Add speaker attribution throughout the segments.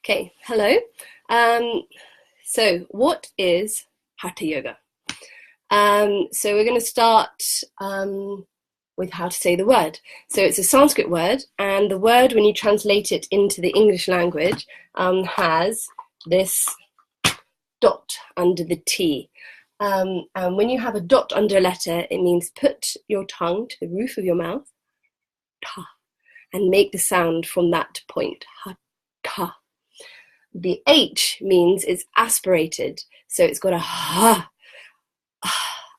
Speaker 1: Okay, hello. So what is Hatha Yoga? So we're going to start with how to say the word. So it's a Sanskrit word, and the word, when you translate it into the English language, has this dot under the T. And when you have a dot under a letter, it means put your tongue to the roof of your mouth, ta, and make the sound from that point, ha. The H means it's aspirated, so it's got a ha,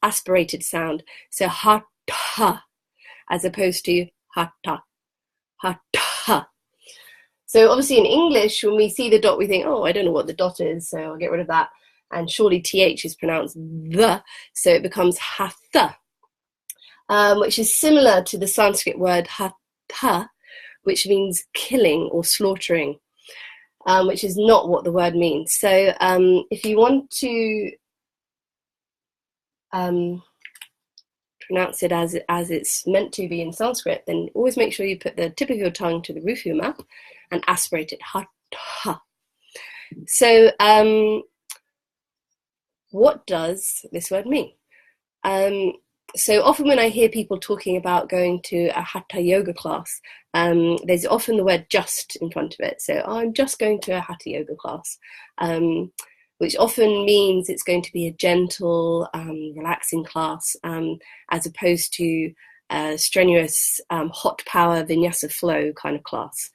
Speaker 1: aspirated sound. So ha, as opposed to ha-ta. So obviously in English, when we see the dot, we think, oh, I don't know what the dot is, so I'll get rid of that. And surely th is pronounced the, so it becomes hatha, which is similar to the Sanskrit word hatha, which means killing or slaughtering. Which is not what the word means. So if you want to pronounce it as it's meant to be in Sanskrit, then always make sure you put the tip of your tongue to the roof of your mouth and aspirate it. Ha. So what does this word mean? So often when I hear people talking about going to a Hatha yoga class, there's often the word just in front of it. So I'm just going to a Hatha yoga class, which often means it's going to be a gentle, relaxing class, as opposed to a strenuous, hot power vinyasa flow kind of class.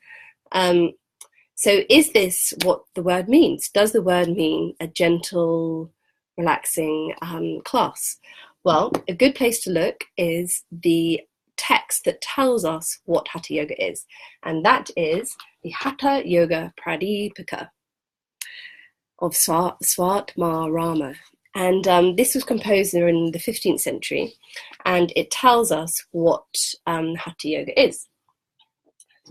Speaker 1: So is this what the word means? Does the word mean a gentle, relaxing class? Well, a good place to look is the text that tells us what Hatha Yoga is, and that is the Hatha Yoga Pradipika of Svatmarama. And this was composed in the 15th century, and it tells us what Hatha Yoga is.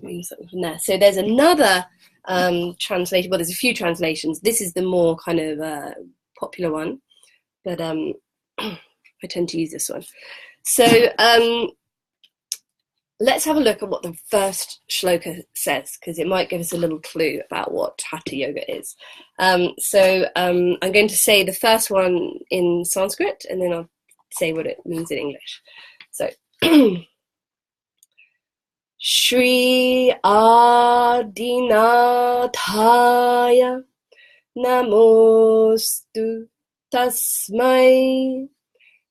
Speaker 1: From there. So there's another translation, well, there's a few translations. This is the more kind of popular one, but I tend to use this one. So let's have a look at what the first shloka says, because it might give us a little clue about what Hatha Yoga is. So I'm going to say the first one in Sanskrit, and then I'll say what it means in English. So Shri Adinathaya Namostu Tasmai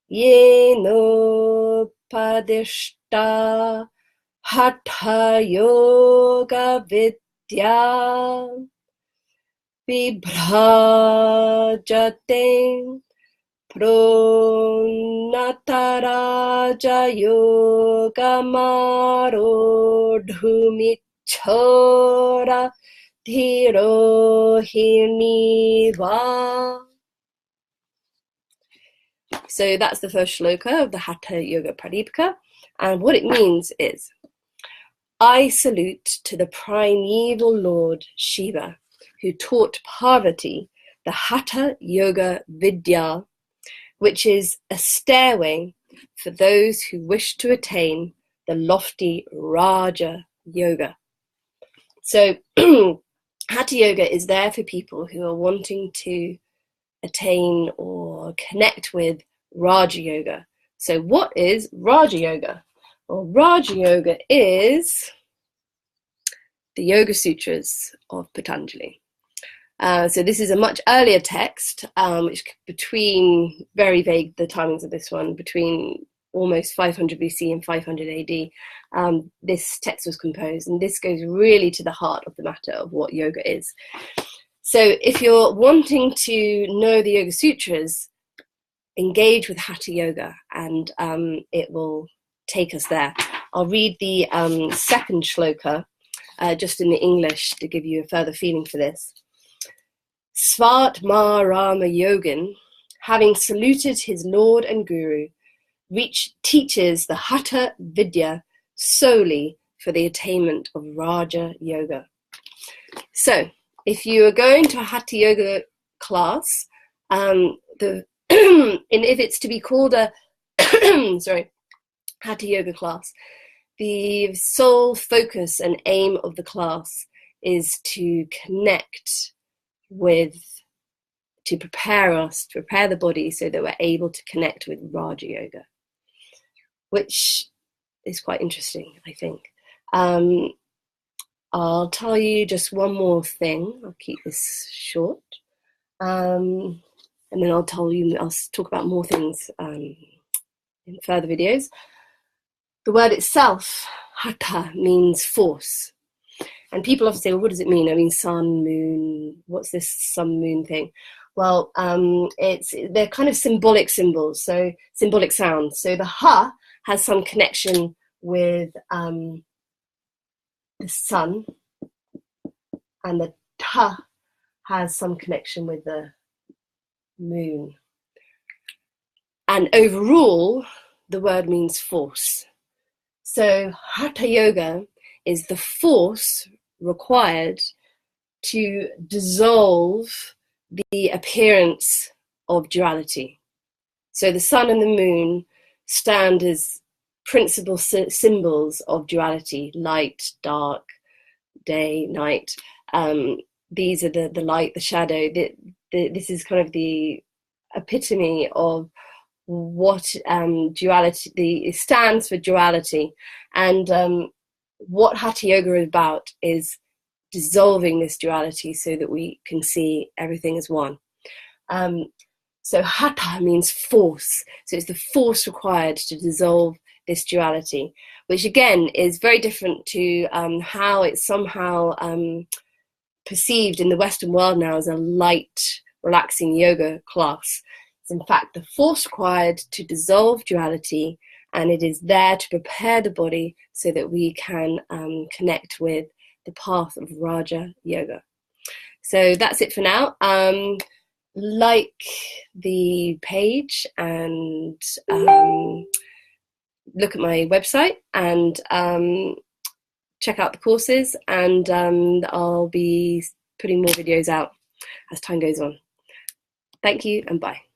Speaker 1: Yeno Padishta Hatha Yoga Vidya Vibhrajate Pronataraja Yoga Marodhumichora Dhirohiniva. So that's the first shloka of the Hatha Yoga Pradipika, and what it means is, I salute to the primeval Lord Shiva, who taught Parvati the Hatha Yoga Vidya, which is a stairway for those who wish to attain the lofty Raja Yoga. So Hatha Yoga is there for people who are wanting to attain or connect with Raja Yoga. So what is Raja Yoga? Well, Raja Yoga is the Yoga Sutras of Patanjali. So this is a much earlier text, which between, very vague the timings of this one, between almost 500 BC and 500 AD, this text was composed, and this goes really to the heart of the matter of what yoga is. So if you're wanting to know the Yoga Sutras, engage with Hatha Yoga, and it will take us there. I'll read the second shloka just in the English to give you a further feeling for this. Svatmarama Yogin, having saluted his Lord and Guru, teaches the Hatha Vidya solely for the attainment of Raja Yoga. So, if you are going to a Hatha Yoga class, and if it's to be called a Hatha Yoga class, the sole focus and aim of the class is to connect with, to prepare the body so that we're able to connect with Raja Yoga, which is quite interesting, I think. I'll tell you just one more thing. I'll keep this short. And then I'll talk about more things in further videos. The word itself, Hatha, means force. And people often say, well, what does it mean? I mean, sun, moon, what's this sun, moon thing? Well, they're kind of symbolic symbols, so symbolic sounds. So the ha has some connection with the sun, and the ta has some connection with the moon. And overall, the word means force. So Hatha Yoga is the force required to dissolve the appearance of duality. So the sun and the moon stand as principal symbols of duality: light, dark, day, night. These are the light, the shadow. This is kind of the epitome of what duality, it stands for duality. And what Hatha Yoga is about is dissolving this duality so that we can see everything as one. So Hatha means force. So it's the force required to dissolve this duality, which again is very different to how it's somehow perceived in the Western world now as a light, relaxing yoga class. It's in fact the force required to dissolve duality, and it is there to prepare the body so that we can connect with the path of Raja Yoga. So that's it for now. Like the page and look at my website and check out the courses, and I'll be putting more videos out as time goes on. Thank you and bye.